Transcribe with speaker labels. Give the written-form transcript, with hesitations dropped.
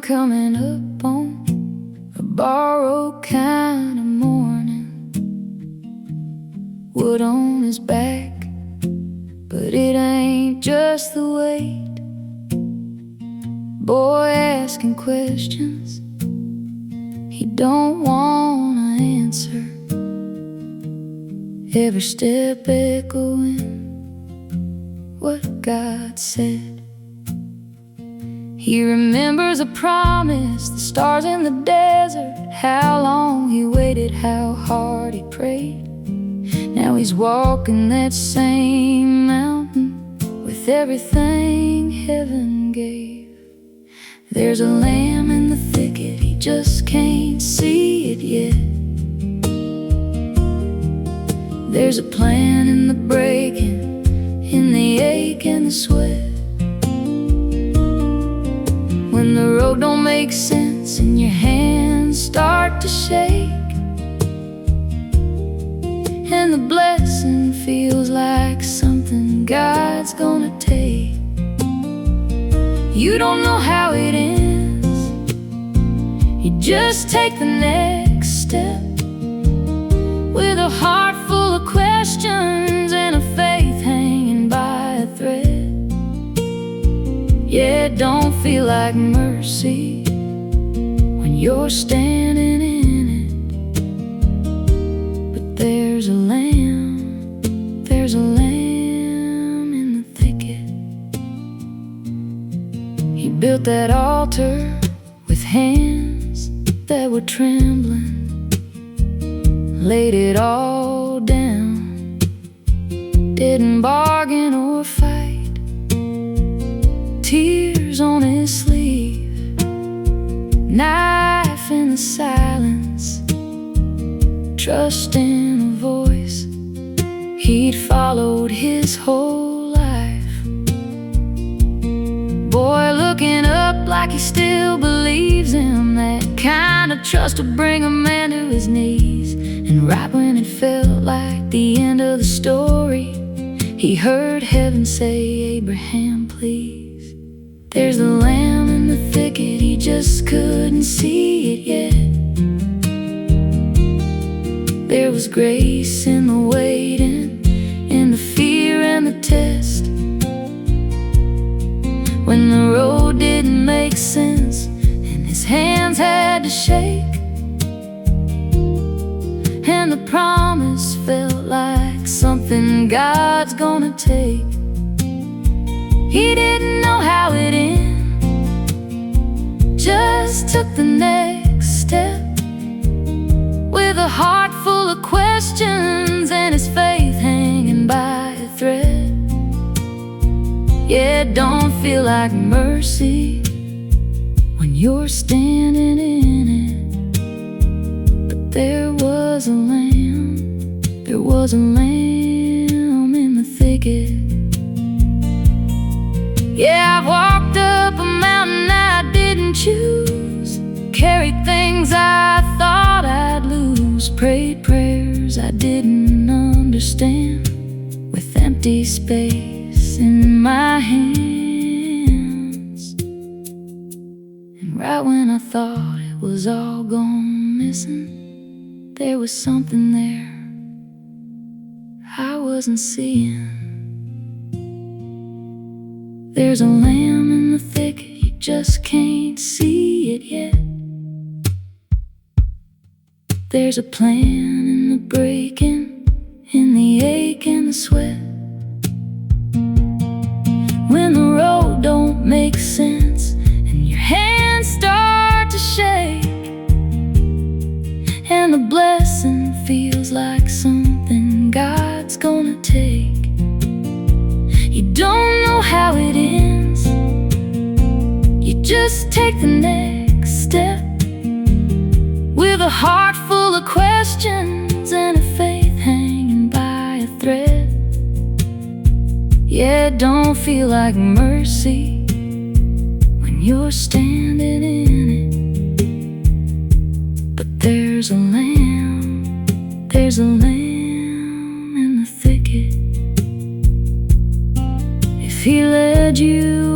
Speaker 1: coming up on a borrowed kind of morning. Wood on his back, but it ain't just the weight. Boy asking questions he don't wanna answer. Every step echoing what God said. He remembers a promise, the stars in the desert, how long he waited, how hard he prayed. Now he's walking that same mountain with everything heaven gave. There's a lamb in the thicket, he just can't see it yet. There's a plan in the breaking, in the ache and the sweat. When the road don't make sense and your hands start to shake, and the blessing feels like something God's gonna take. You don't know how it ends, you just take the next step with a heart full of questions and a faith hanging by a thread. Yeah, it don't feel like mercy when you're standing in it, but there's a lamb in the thicket. He built that altar with hands that were trembling, laid it all down, didn't bargain or fight. Tears on his sleeve, knife in the silence, trust in a voice he'd followed his whole life. Boy looking up like he still believes him, that kind of trust will bring a man to his knees. And right when it felt like the end of the story, he heard heaven say, Abraham, please. There's a lamb in the thicket, he just couldn't see it yet. There was grace in the waiting, in the fear and the test. When the road didn't make sense and his hands had to shake, and the promise felt like something God's gonna take. He didn't know how it ended, just took the next step with a heart full of questions and his faith hanging by a thread. Yeah, it don't feel like mercy when you're standing in it, but there was a lamb in the thicket. Yeah, I've walked up a mountain I didn't choose, carried things I thought I'd lose, prayed prayers I didn't understand, with empty space in my hands. And right when I thought it was all gone missing, there was something there I wasn't seeing. There's a lamb in the thicket, you just can't see it yet. There's a plan in the breaking, in the ache and the sweat. When the road don't make sense and your hands start to shake, and the blessing feels like something God's gonna take. You don't know how it ends, you just take the next step with a heart full of questions and a faith hanging by a thread. Yeah, it don't feel like mercy when you're standing in it, but there's a lamb in the thicket. If he led you